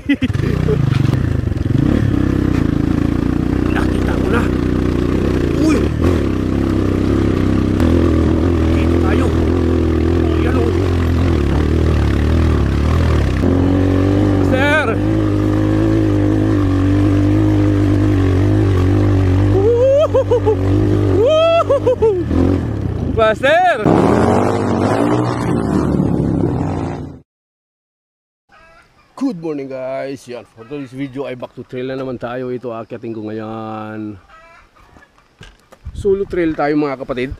Nakita ko na. Uy! Dito tayo. Ayan o. Sir! Master! Good morning guys. Yan, for today's video ay back to trail na naman tayo. Ito akyatin ko ngayon. Solo trail tayo mga kapatid.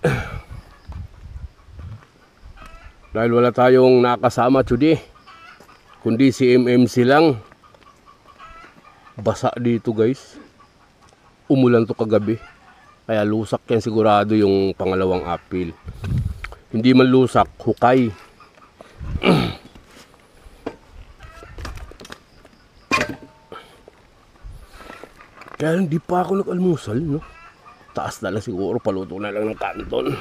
Dahil wala tayong nakasama today, kundi si MMC lang. Basa dito guys. Umulan to kagabi. Kaya lusak yan sigurado yung pangalawang uphill. Hindi man lusak, hukay. Kaya hindi pa ako nag-almusal, no? Taas na lang siguro, paluto na lang ng kanton.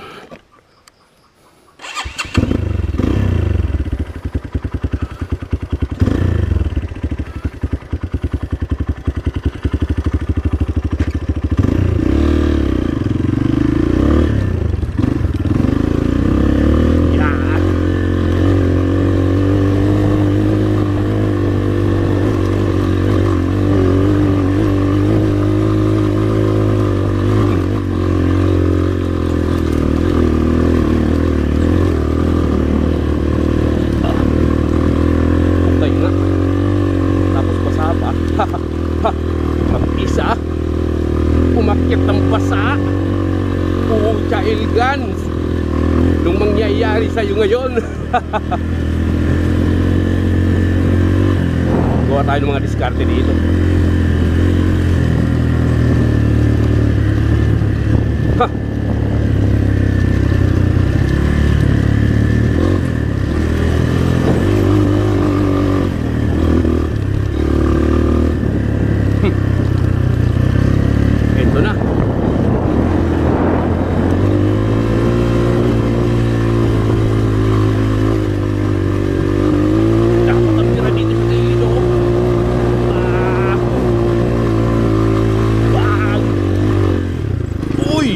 Isa umakyat ng basa. Pucha Ilgans, nung mangyayari sa'yo ngayon. Gawa tayo ng mga diskarte dito. Ha! Ito na. Dapat ang tira dito sa kailo. Wag! Uy!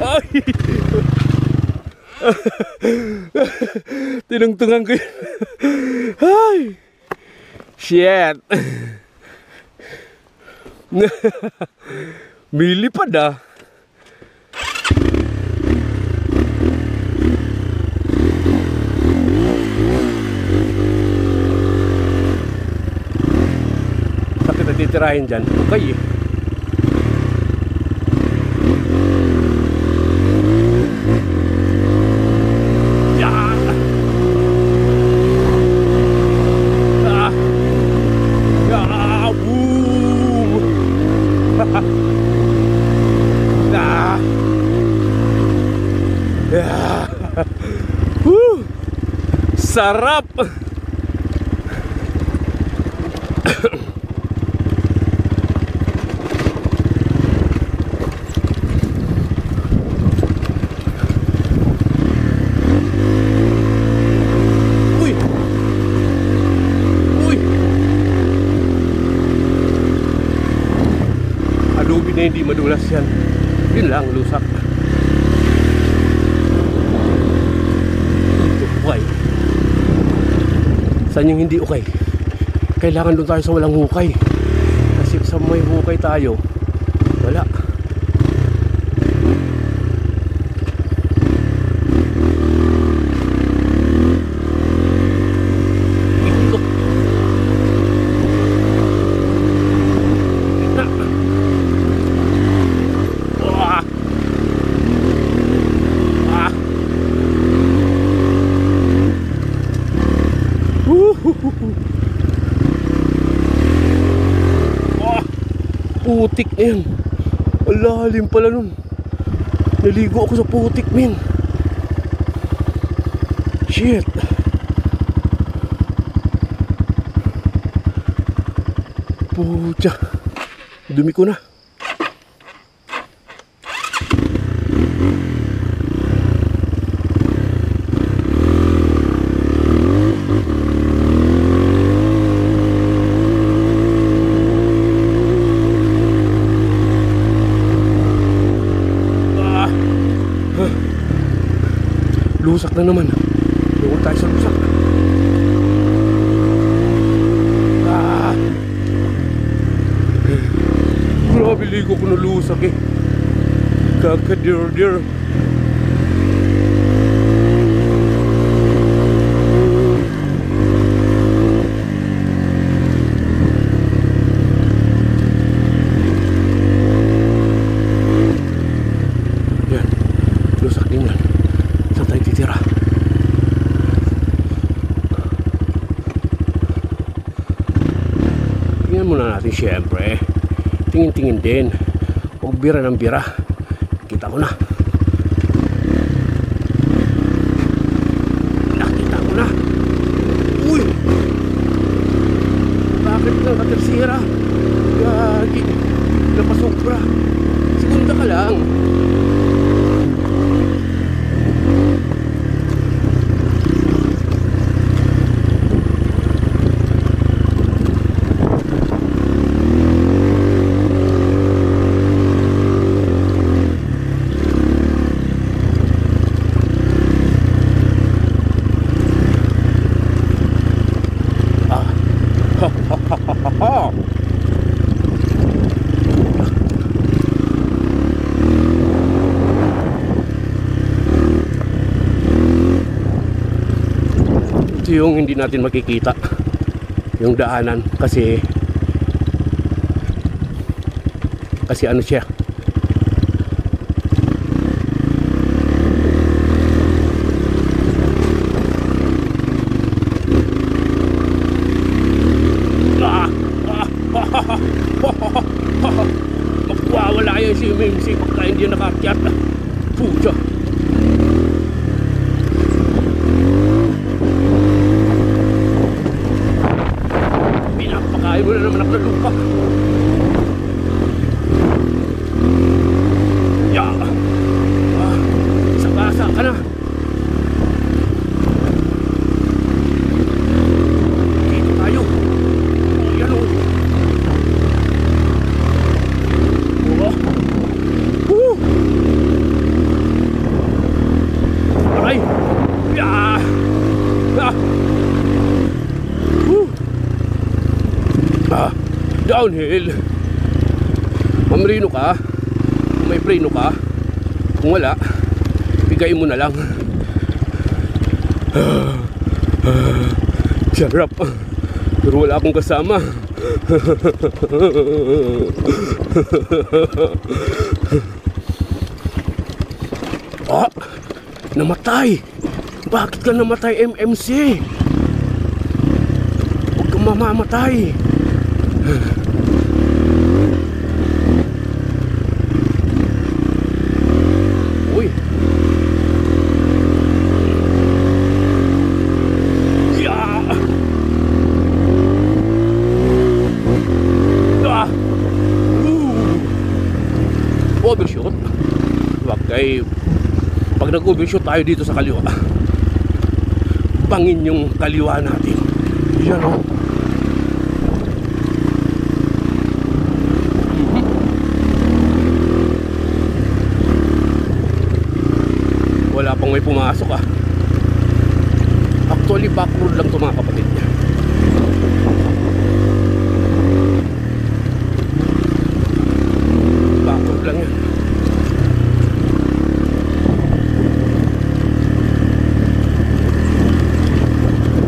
Ay! Tinungtungan ko yun. Ay! Shit! Milipad ah. Sa kita titirahin dyan. Okay eh. Sarap. Uy. Uy. Alubi na hindi madulas yan. Yun lang, lusak. Why? Saan yung hindi okay? Kailangan doon tayo sa walang hukay. Kasi sa may hukay tayo, wala. Ito. Ito. Ah. Ah. Putik na yan. Ang lalim pala nun. Naligo ako sa putik, min. Shit. Pucha. Dumi ko na. Lusak na naman. Doon tayo sa lusak. Grabe, ligo ko na lusak eh. Kakadir-dir. Yan, lusak din yan. Saan tayo titira? Tingnan muna natin syempre. Tingin-tingin din. Huwag bira ng bira. Kita ko na. Nakita ko na. Uy! Bakit lang katersira? Gagi. Napasobra. Segunda ka lang. Ito yung hindi natin makikita, yung daanan, kasi ano siya, magwawala yan si MMC pagka hindi nakakyat. Pucha. Pinapakain mo na naman ako ng lupa. Isa ka na. Dito tayo. Yan o. Aray. Downhill. Mamrino ka. May preno ka. Kung wala, bigay mo na lang. Sarap. Pero wala akong kasama. Namatay. Bakit ka namatay, MMC? Huwag kang mamamatay. Uy. Overshoot. Bakay, pag nag-overshoot tayo dito sa kaliwa, bangin yung kaliwa natin. Yan o. Wala pang may pumasok ah. Actually back road lang ito mga kapatid. Back road lang yan.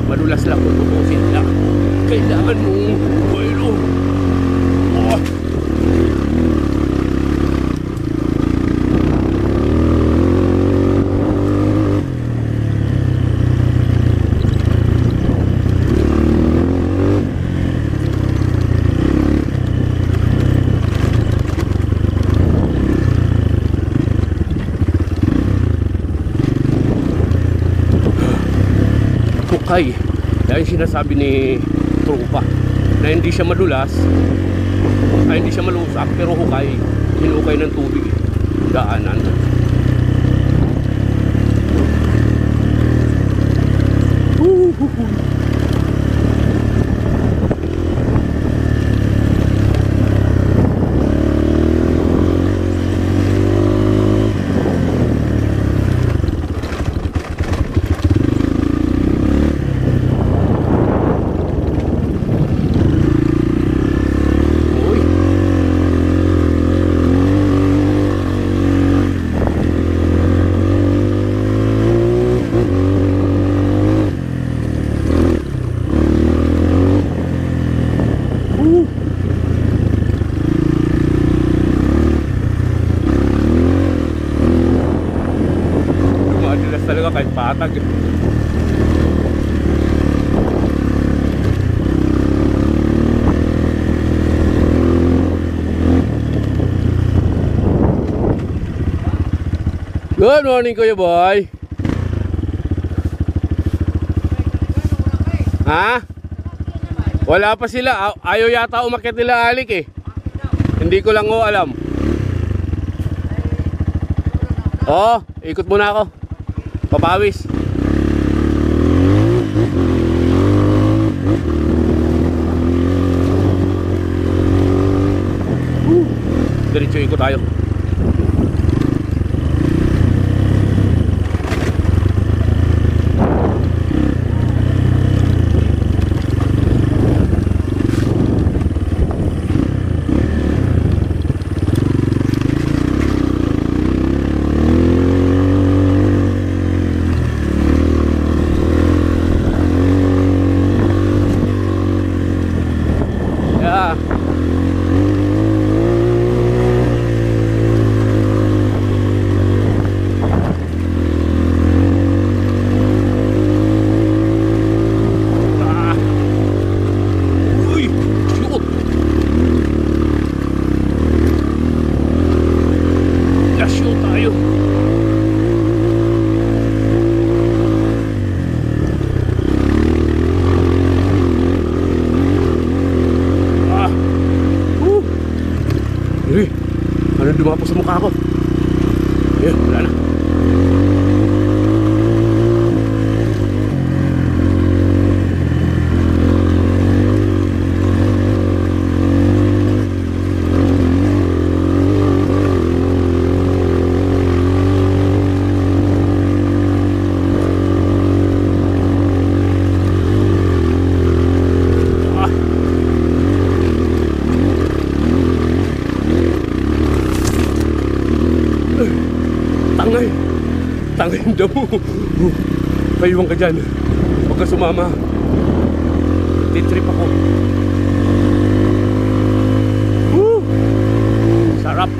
Madulas lang kung tutusin lang. Kailangan mong buwelo. Hukay. Yan yung sinasabi ni Trupa na hindi siya madulas, ay hindi siya malusak, pero hukay. Hinukay ng tubig daanan. talaga kahit patag. Good morning, Kuya Boy. Ha? Wala pa sila. Ayaw yata umakyat nila alik eh. Hindi ko lang alam. Oh, ikot muna ako. Papawis. Diretso ikot tayo. Dumapos sa mukha ko. Yun, wala na. Tangay yung damo. Paiwan ka dyan. Huwag ka sumama. Titrip ako. Sarap.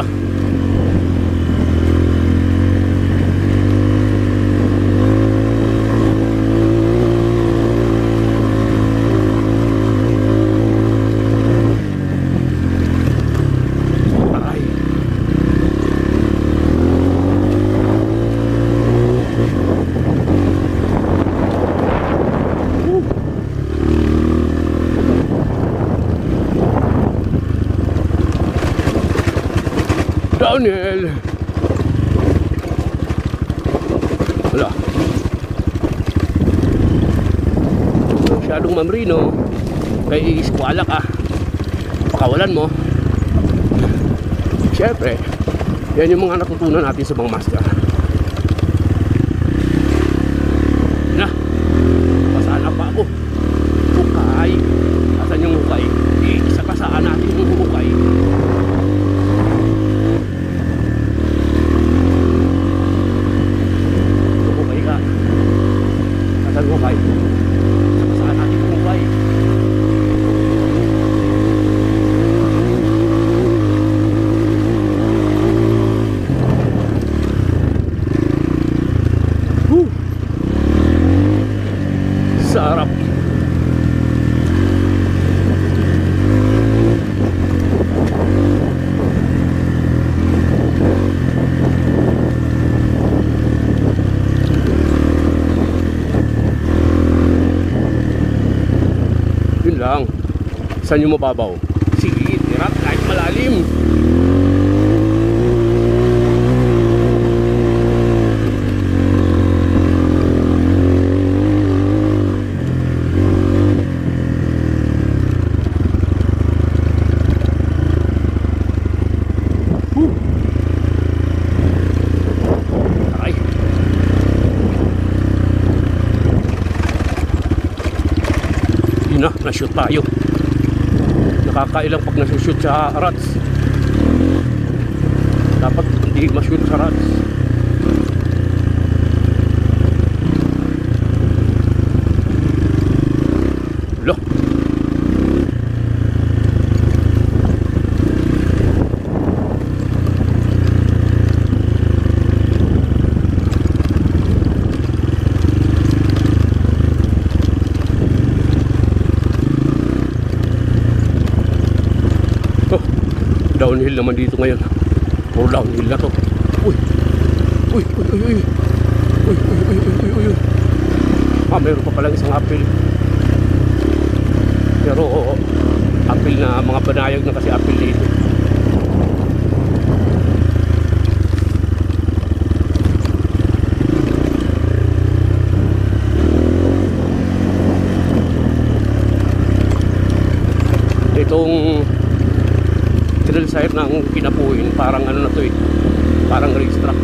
Downhill. Wala. Masyadong mamrino. Kay iskwala ka. Pakawalan mo. Siyempre, yan yung mga natutunan natin sa mga master. Na, pasana pa ako. Hukay. Asan yung hukay? Isa pasaan natin yung hukay. Hukay. Saan natin hukay? Sarap. Lang. Saan yung mababaw? Sige, tirap kahit malalim. Ay. Na-shoot tayo. Nakakailang pag nasushoot sa rats. Dapat hindi ma-shoot sa rats. Loh. downhill naman dito ngayon. Puro downhill na to. Uy! Uy! Uy! Uy! Uy! Uy! Uy! Uy! Uy! Uy! Uy! Ah, mayroon pa palang isang apil. Pero apil na mga banayag na kasi apil dito. Itong trail site ng Kinapuin, parang ano na to eh, parang racetrack.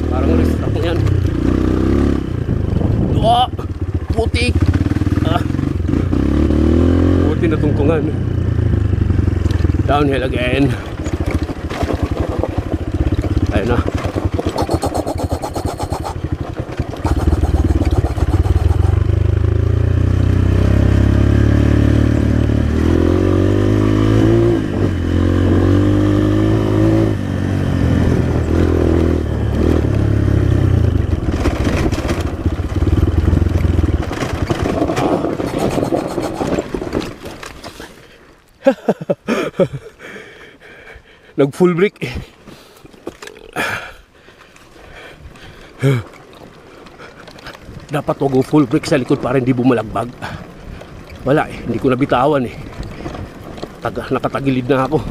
Parang racetrack yan. Putik. Puti na tungtungan. Downhill again. Ayun na. Nag full brake. Dapat wag full brake sa likod para hindi bumalagbag. Wala eh, hindi ko nabitawan eh. Nakatagilid na ako.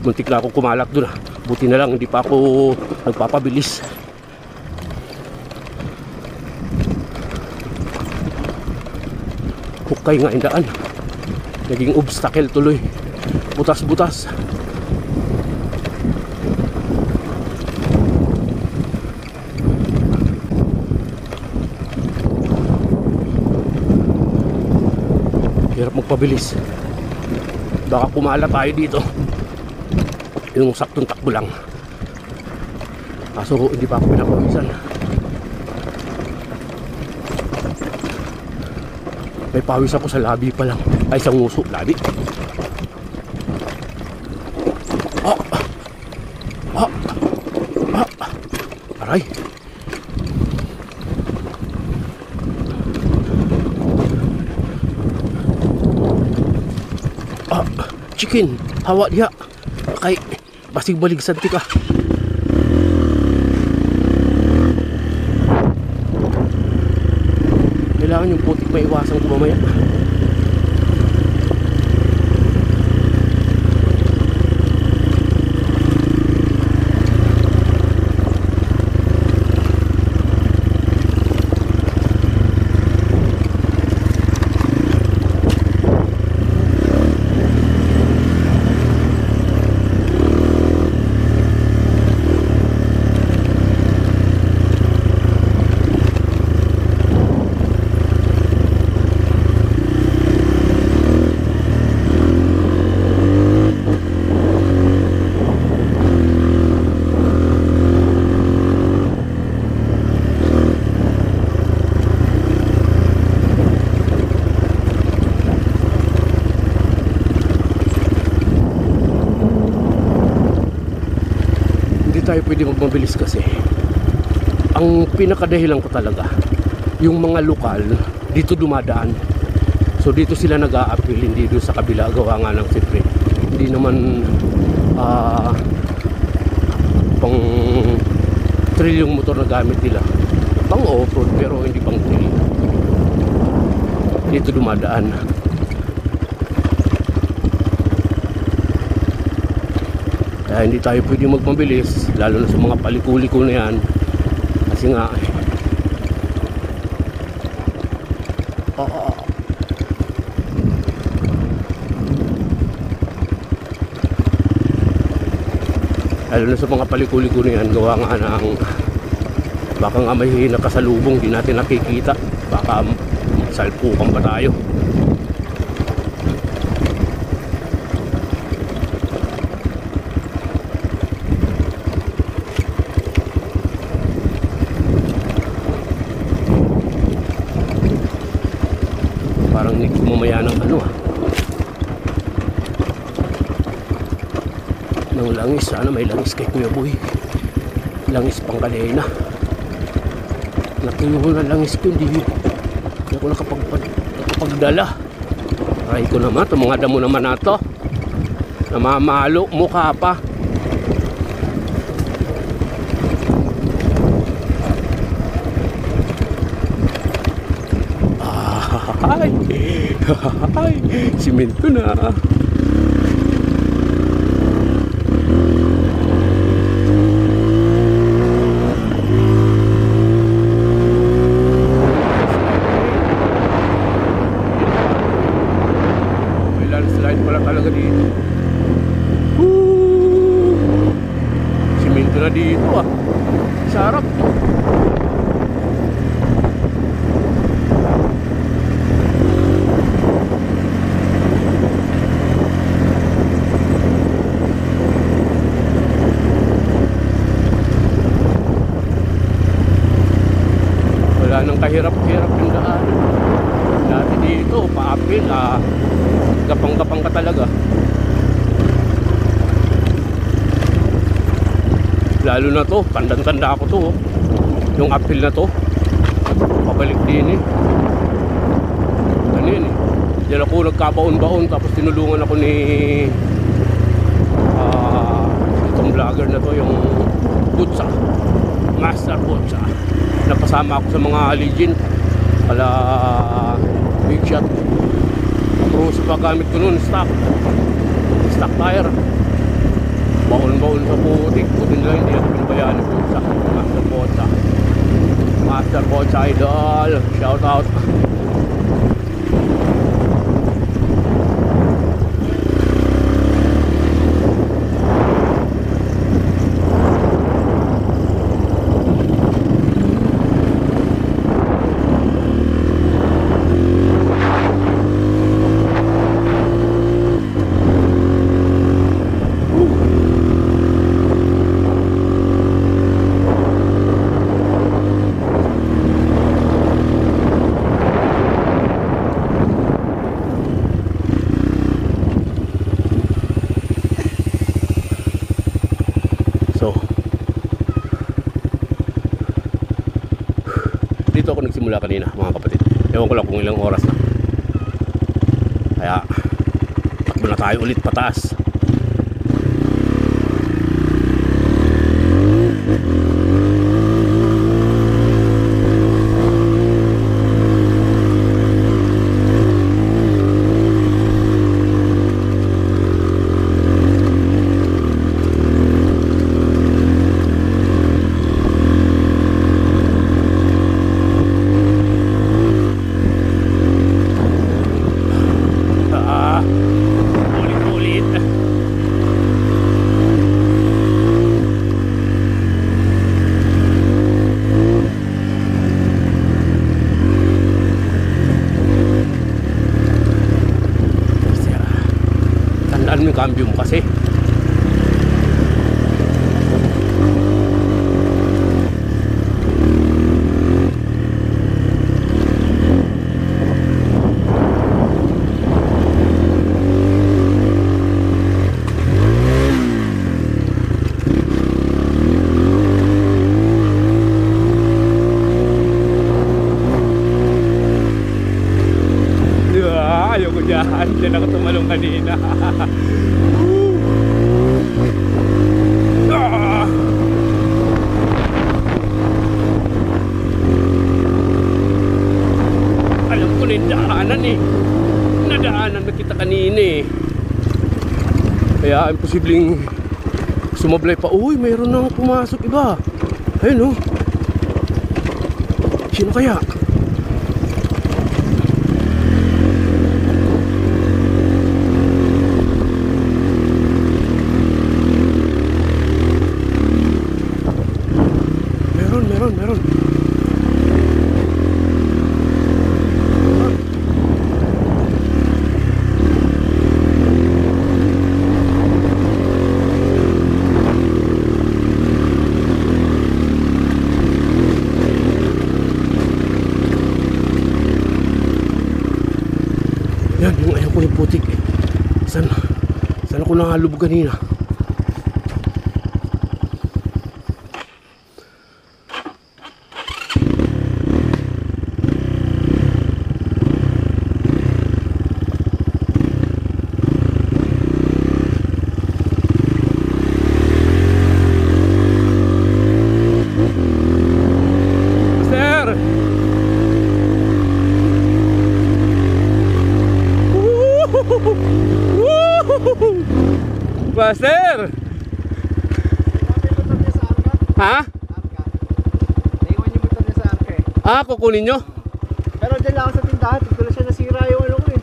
Muntik na ako kumalat doon ah. Buti na lang hindi pa ako nagpapabilis. Hukay nga indaan. Naging obstacle tuloy. Butas-butas. Hirap magpabilis. Baka kumala tayo dito. Yung saktong takbo lang. Kaso hindi pa ako pinapawisan. May pawis ako sa labi pa lang. Ay, sa nguso, labi. Aray. Chicken, hawa diha. Kay basig baligsan ti ka. Kailangan yung putik maiwasan ko mamaya. Tayo pwede magmabilis kasi ang pinakadahilan ko talaga yung mga lokal dito dumadaan, so dito sila nag-a-appeal, hindi doon sa kabila gawa nga ng siyempre hindi naman pang trail yung motor na gamit nila, pang off-road pero hindi pang trail, dito dumadaan. Kaya hindi tayo pwede magmabilis, lalo na sa mga paliko-liko na yan. Kasi nga lalo na sa mga paliko-liko na yan, gawa nga ng baka nga may nakasalubong di natin nakikita, baka salpukan pa tayo. Parang next mamaya ng ano yung langis. Sana may langis kay Kuya Boy. Langis pang kadena. Natuyo na langis ko. Hindi ako nakapagdala. Aray ko naman. Itong mga damo naman na to. Namamalo. Mukha pa. Ay! Ay! Simento na. Slide pala talaga dito. Simento na dito ah. Sarap. Wala nang kahirap-hirap yung daan. Dati dito, paapil gapang-gapang ka talaga. Lalo na to, tandang-tanda ako to. Yung apil na to, pabalik din eh. Ano yun eh. Diyan ako nagkabaon-baon, tapos tinulungan ako ni itong vlogger na to, yung Butsa, Master Butsa. Napasama ako sa mga legend pala big shot. Cruise pa gamit ko nun, stock tire. Baon-baon sa putik. Buti nila hindi ako pinabayaan ng Butsa. Master Butsa idol. Shout out. So, dito ako nagsimula kanina mga kapatid. Ewan ko lang kung ilang oras na. Kaya takbo na tayo ulit pataas. Tandaan mo yung cambio mo kasi. Ayoko dyan. Diyan ako tumalong kanina. Alam ko na yung daanan eh. Nadaanan na kita kanina eh. Kaya imposibleng sumablay pa. Uy, mayroon nang pumasok iba. Ayun oh. Sino kaya? Meron. Yan, yung ayaw ko yung putik eh. Saan ako nangalubog kanina? Ha? Arka. Naiwan yung motor niya sa Arka eh. Ah, kukunin nyo? Pero dyan lang ako sa tindahan, tignan ko siya nasira yung ano ko eh.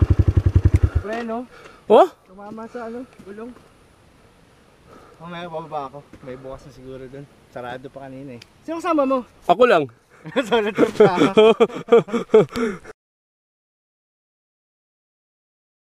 Preno, Oh? tumama sa ano, gulong. Mamaya bababa ako, may bukas na siguro dun. Sarado pa kanina eh. Sino kasama mo? Ako lang. Solo trip ka.